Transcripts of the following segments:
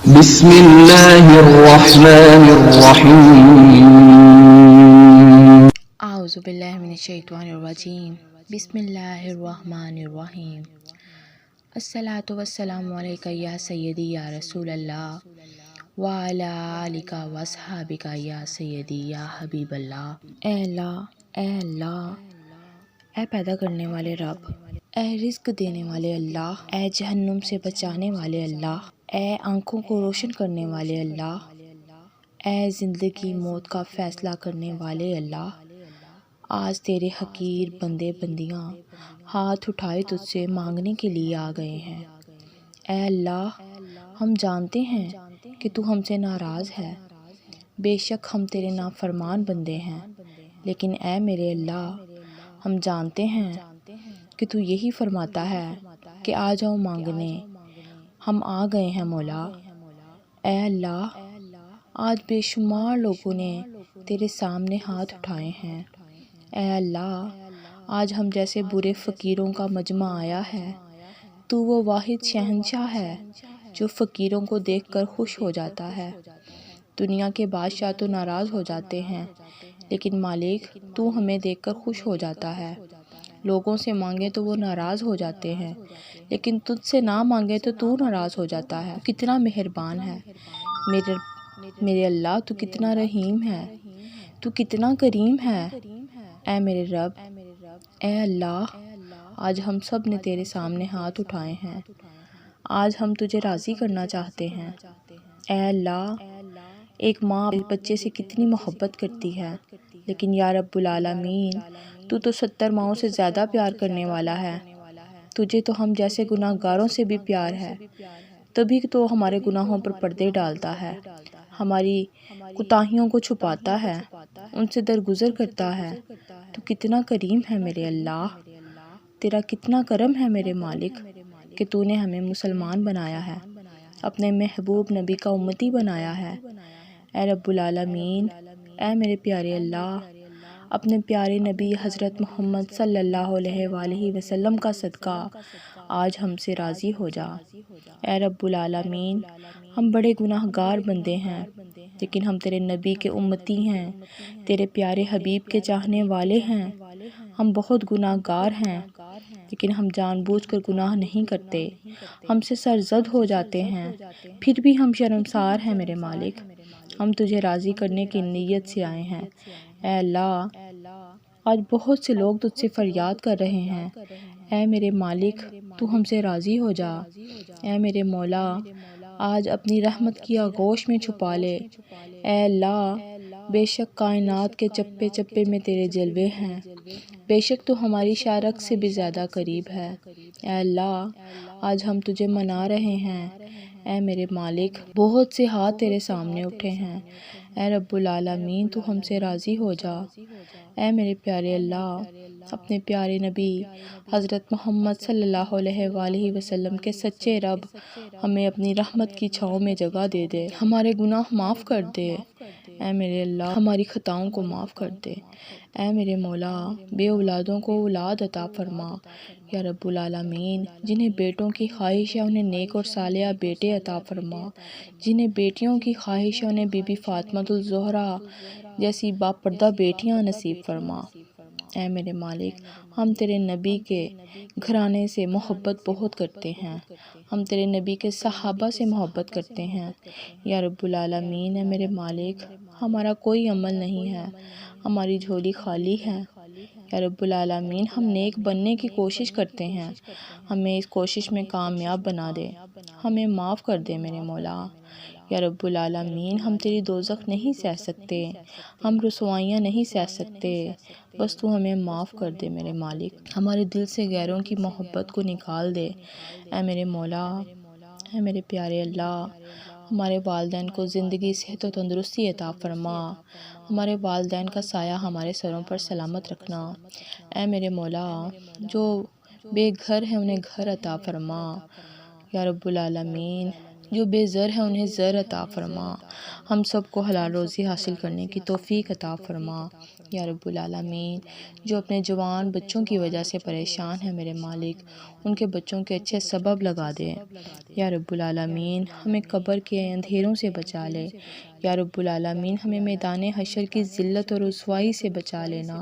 بسم اللہ الرحمن الرحیم اعوذ باللہ من الشیطان الرجیم بسم اللہ الرحمن الرحیم الصلاۃ والسلام علیکہ یا سیدی یا رسول اللہ وعلی آلک واصحابک یا سیدی یا حبیب اللہ۔ اے اللہ، اے اللہ، اے پیدا کرنے والے رب، اے رزق دینے والے اللہ، اے جہنم سے بچانے والے اللہ، اے آنکھوں کو روشن کرنے والے اللہ، اے زندگی موت کا فیصلہ کرنے والے اللہ، آج تیرے حقیر بندے بندیاں ہاتھ اٹھائے تجھ سے مانگنے کے لیے آ گئے ہیں۔ اے اللہ، ہم جانتے ہیں کہ تو ہم سے ناراض ہے، بے شک ہم تیرے نافرمان بندے ہیں، لیکن اے میرے اللہ، ہم جانتے ہیں کہ تو یہی فرماتا ہے کہ آ جاؤ مانگنے، ہم آ گئے ہیں مولا۔ اے اللہ، آج بے شمار لوگوں نے تیرے سامنے ہاتھ اٹھائے ہیں۔ اے اللہ، آج ہم جیسے برے فقیروں کا مجمع آیا ہے۔ تو وہ واحد شہنشاہ ہے جو فقیروں کو دیکھ کر خوش ہو جاتا ہے۔ دنیا کے بادشاہ تو ناراض ہو جاتے ہیں، لیکن مالک تو ہمیں دیکھ کر خوش ہو جاتا ہے۔ لوگوں سے مانگے تو وہ ناراض ہو جاتے ہیں، لیکن تجھ سے نہ مانگے تو تو ناراض ہو جاتا ہے۔ کتنا مہربان ہے میرے اللہ، تو کتنا رحیم ہے، تو کتنا کریم ہے۔ اے میرے رب، اے اللہ، آج ہم سب نے تیرے سامنے ہاتھ اٹھائے ہیں۔ آج ہم تجھے راضی کرنا چاہتے ہیں۔ اے اللہ، ایک ماں بچے سے کتنی محبت کرتی ہے، لیکن یا رب العالمین، تو 70 ماؤں سے زیادہ پیار کرنے والا ہے۔ تجھے تو ہم جیسے گناہ گاروں سے بھی پیار ہے، تبھی تو ہمارے گناہوں پر پردے ڈالتا ہے، ہماری کوتاہیوں کو چھپاتا ہے، ان سے درگزر کرتا ہے۔ تو کتنا کریم ہے میرے اللہ، تیرا کتنا کرم ہے میرے مالک کہ تو نے ہمیں مسلمان بنایا ہے، اپنے محبوب نبی کا امتی بنایا ہے۔ اے رب العالمین، اے میرے پیارے اللہ، اپنے پیارے نبی حضرت محمد صلی اللہ علیہ وآلہ وسلم کا صدقہ آج ہم سے راضی ہو جا۔ اے رب العالمین، ہم بڑے گناہ گار بندے ہیں، لیکن ہم تیرے نبی کے امتی ہیں، تیرے پیارے حبیب کے چاہنے والے ہیں۔ ہم بہت گناہ گار ہیں، لیکن ہم جان بوجھ کر گناہ نہیں کرتے، ہم سے سرزد ہو جاتے ہیں، پھر بھی ہم شرمسار ہیں میرے مالک۔ ہم تجھے راضی کرنے کی نیت سے آئے ہیں۔ اے اللہ، آج بہت سے لوگ تجھ سے فریاد کر رہے ہیں۔ اے میرے مالک، تو ہم سے راضی ہو جا۔ اے میرے مولا، آج اپنی رحمت کی آغوش میں چھپا لے۔ اے اللہ، بے شک کائنات کے چپے چپے میں تیرے جلوے ہیں، بے شک تو ہماری شارک سے بھی زیادہ قریب ہے۔ اے اللہ، آج ہم تجھے منا رہے ہیں۔ اے میرے مالک، بہت سے ہاتھ تیرے سامنے اٹھے ہیں۔ اے رب العالمین، تو ہم سے راضی ہو جا۔ اے میرے پیارے اللہ، اپنے پیارے نبی حضرت محمد صلی اللہ علیہ وآلہ وسلم کے سچے رب، ہمیں اپنی رحمت کی چھاؤں میں جگہ دے دے، ہمارے گناہ معاف کر دے۔ اے میرے اللہ، ہماری خطاؤں کو معاف کر دے۔ اے میرے مولا، بے اولادوں کو اولاد عطا فرما۔ یا رب العالمین، جنہیں بیٹوں کی خواہش ہے انہیں نیک اور صالح بیٹے عطا فرما، جنہیں بیٹیوں کی خواہش ہے انہیں بی بی فاطمۃ الزہرا جیسی باپردہ بیٹیاں نصیب فرما۔ اے میرے مالک، ہم تیرے نبی کے گھرانے سے محبت بہت کرتے ہیں، ہم تیرے نبی کے صحابہ سے محبت کرتے ہیں۔ یا رب العالمین، اے میرے مالک، ہمارا کوئی عمل نہیں ہے، ہماری جھولی خالی ہے۔ یا رب العالمین، ہم نیک بننے کی کوشش کرتے ہیں، ہمیں اس کوشش میں کامیاب بنا دے، ہمیں معاف کر دے میرے مولا۔ یا رب العالمین، ہم تیری دوزخ نہیں سہ سکتے، ہم رسوائیاں نہیں سہ سکتے، بس تو ہمیں معاف کر دے میرے مالک، ہمارے دل سے غیروں کی محبت کو نکال دے۔ اے میرے مولا، اے میرے پیارے اللہ، ہمارے والدین کو زندگی، صحت و تندرستی عطا فرما، ہمارے والدین کا سایہ ہمارے سروں پر سلامت رکھنا۔ اے میرے مولا، جو بے گھر ہیں انہیں گھر عطا فرما۔ یا رب العالمین، جو بے زر ہیں انہیں زر عطا فرما، ہم سب کو حلال روزی حاصل کرنے کی توفیق عطا فرما یا رب العالمین۔ جو اپنے جوان بچوں کی وجہ سے پریشان ہیں میرے مالک، ان کے بچوں کے اچھے سبب لگا دے یا رب العالمین۔ ہمیں قبر کے اندھیروں سے بچا لے یا رب العالمین، ہمیں میدان حشر کی ذلت اور رسوائی سے بچا لینا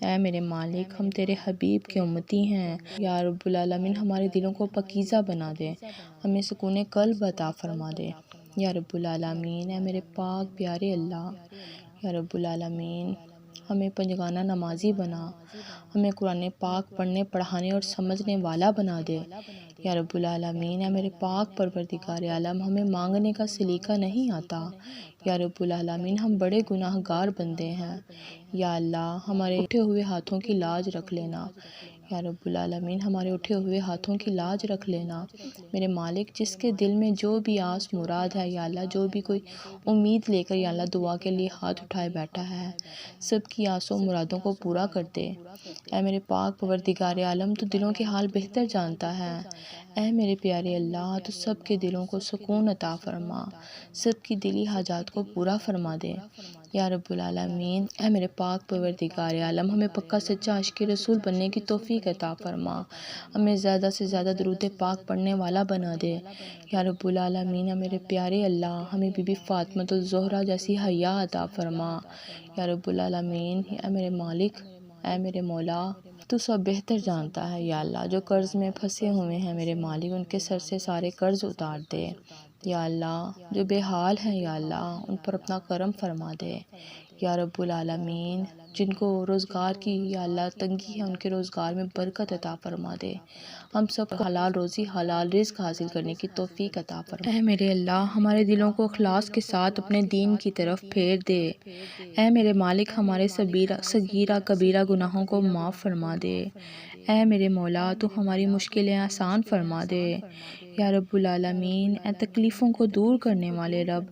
اے میرے مالک۔ ہم تیرے حبیب کے امتی ہیں یا رب العالمین، ہمارے دلوں کو پاکیزہ بنا دے، ہمیں سکون قلب عطا فرما دے یا رب العالمین۔ اے میرے پاک پیارے اللہ یا رب العالمین، ہمیں پنجگانہ نمازی بنا، ہمیں قرآن پاک پڑھنے پڑھانے اور سمجھنے والا بنا دے یا رب العالمین۔ اے میرے پاک پروردگار عالم، ہمیں مانگنے کا سلیقہ نہیں آتا یا رب العالمین، ہم بڑے گناہ گار بندے ہیں یا اللہ، ہمارے اٹھے ہوئے ہاتھوں کی لاج رکھ لینا یا رب العالمین، ہمارے اٹھے ہوئے ہاتھوں کی لاج رکھ لینا میرے مالک۔ جس کے دل میں جو بھی آس مراد ہے یا اللہ، جو بھی کوئی امید لے کر یا اللہ دعا کے لیے ہاتھ اٹھائے بیٹھا ہے، سب کی آسوں مرادوں کو پورا کر دے اے میرے پاک پروردگار عالم۔ تو دلوں کے حال بہتر جانتا ہے اے میرے پیارے اللہ، تو سب کے دلوں کو سکون عطا فرما، سب کی دلی حاجات کو پورا فرما دے یا رب العالمین۔ اے میرے پاک پروردگار عالم، ہمیں پکا سچا عاشق رسول بننے کی توفیق عطا فرما، ہمیں زیادہ سے زیادہ درود پاک پڑھنے والا بنا دے یا رب العالمین۔ اے میرے پیارے اللہ، ہمیں بی بی فاطمۃ الزہرا جیسی حیا عطا فرما یا رب العالمین۔ اے میرے مالک، اے میرے مولا، تو سب بہتر جانتا ہے یا اللہ، جو قرض میں پھنسے ہوئے ہیں میرے مالک، ان کے سر سے سارے قرض اتار دے یا اللہ، جو بے حال ہیں یا اللہ، ان پر اپنا کرم فرما دے یا رب العالمین۔ جن کو روزگار کی یا اللہ تنگی ہے، ان کے روزگار میں برکت عطا فرما دے، ہم سب کو حلال روزی حلال رزق حاصل کرنے کی توفیق عطا فرما اے میرے اللہ۔ ہمارے دلوں کو اخلاص کے ساتھ اپنے دین کی طرف پھیر دے اے میرے مالک، ہمارے صغیرہ کبیرہ گناہوں کو معاف فرما دے اے میرے مولا۔ تو ہماری مشکلیں آسان فرما دے یا رب العالمین۔ اے تکلیفوں کو دور کرنے والے رب،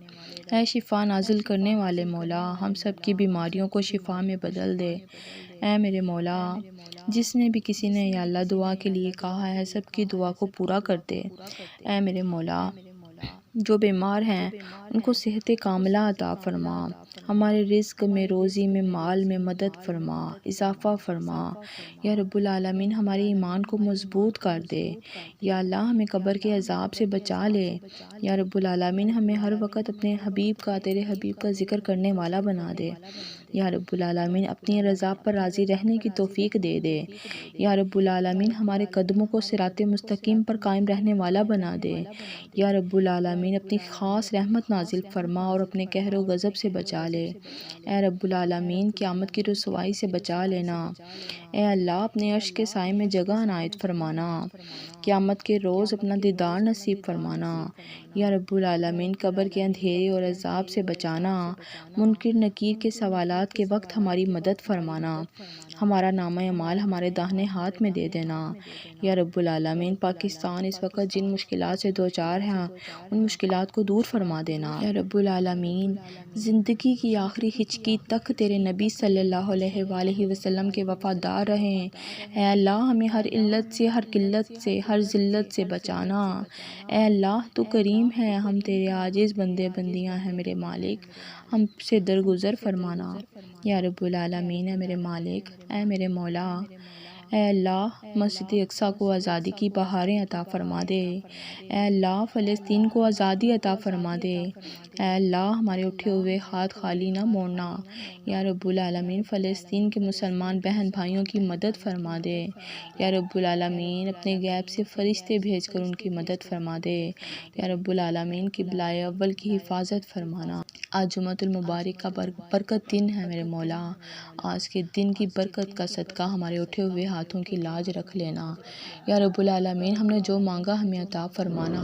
اے شفا نازل کرنے والے مولا، ہم سب کی بیماریوں کو شفا میں بدل دے اے میرے مولا۔ جس نے بھی کسی نے یا اللہ دعا کے لیے کہا ہے، سب کی دعا کو پورا کر دے اے میرے مولا۔ جو بیمار ہیں ان کو صحت کاملہ عطا فرما، ہمارے رزق میں، روزی میں، مال میں مدد فرما، اضافہ فرما یا رب العالمین۔ ہمارے ایمان کو مضبوط کر دے یا اللہ، ہمیں قبر کے عذاب سے بچا لے یا رب العالمین۔ ہمیں ہر وقت اپنے حبیب کا، تیرے حبیب کا ذکر کرنے والا بنا دے یا رب العالمین۔ اپنی رضا پر راضی رہنے کی توفیق دے دے یا رب العالمین۔ ہمارے قدموں کو صراط مستقیم پر قائم رہنے والا بنا دے یا رب العالمین۔ اپنی خاص رحمت نازل فرما اور اپنے قہر و غضب سے بچا لے اے رب العالمین۔ قیامت کی رسوائی سے بچا لینا اے اللہ، اپنے عرش کے سائے میں جگہ عنایت فرمانا، قیامت کے روز اپنا دیدار نصیب فرمانا یا رب العالمین۔ قبر کے اندھیرے اور عذاب سے بچانا، منکر نکیر کے سوالات کے وقت ہماری مدد فرمانا، ہمارا نامہ اعمال ہمارے داہنے ہاتھ میں دے دینا یا رب العالمین۔ پاکستان اس وقت جن مشکلات سے دوچار ہیں، ان مشکلات کو دور فرما دینا یا رب العالمین۔ زندگی کی آخری ہچکی تک تیرے نبی صلی اللہ علیہ وآلہ وسلم کے وفادار رہیں اے اللہ۔ ہمیں ہر علت سے، ہر قلت سے، ہر ذلت سے بچانا اے اللہ۔ تو کریم ہے، ہم تیرے عاجز بندے بندیاں ہیں میرے مالک، ہم سے درگزر فرمانا یا رب العالمین۔ اے میرے مالک، اے میرے مولا، اے اللہ، مسجد اقصیٰ کو آزادی کی بہاریں عطا فرما دے اے اللہ۔ فلسطین کو آزادی عطا فرما دے اے اللہ۔ ہمارے اٹھے ہوئے ہاتھ خالی نہ موڑنا یا رب العالمین۔ فلسطین کے مسلمان بہن بھائیوں کی مدد فرما دے یا رب العالمین۔ اپنے غیب سے فرشتے بھیج کر ان کی مدد فرما دے یا رب العالمین۔ قبلہ اول کی حفاظت فرمانا۔ آج جمعۃ المبارک کا برکت دن ہے میرے مولا، آج کے دن کی برکت کا صدقہ ہمارے اٹھے ہوئے ہاتھوں کی لاج رکھ لینا یا رب العالمین۔ ہم نے جو مانگا ہمیں عطا فرمانا،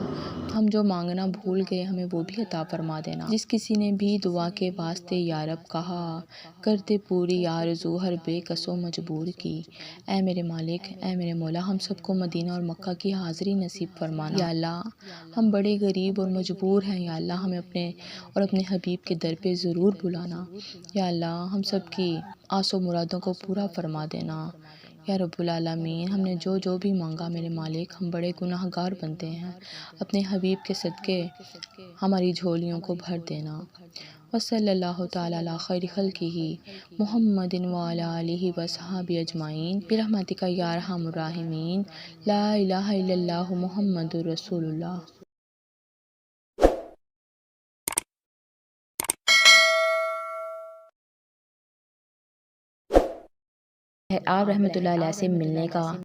ہم جو مانگنا بھول گئے ہمیں وہ بھی عطا فرما دینا۔ جس کسی نے بھی دعا کے واسطے یا رب کہا، کرتے پوری آرزو ہر بے کس و مجبور کی اے میرے مالک، اے میرے مولا۔ ہم سب کو مدینہ اور مکہ کی حاضری نصیب فرمانا یا اللہ۔ ہم بڑے غریب اور مجبور ہیں یا اللہ، ہمیں اپنے حبیب کے در پہ ضرور بلانا یا اللہ۔ ہم سب کی آس و مرادوں کو پورا فرما دینا یا رب العالمین، ہم نے جو بھی مانگا میرے مالک، ہم بڑے گناہ گار بنتے ہیں، اپنے حبیب کے صدقے ہماری جھولیوں کو بھر دینا۔ وصلی اللہ تعالی علی خیر خلقہ محمد وعلی آلہ وصحبہ اجمعین برحمتک یا ارحم الراحمین۔ لا الہ الا اللہ محمد رسول اللہ۔ آپ رحمۃ اللہ علیہ سے ملنے کا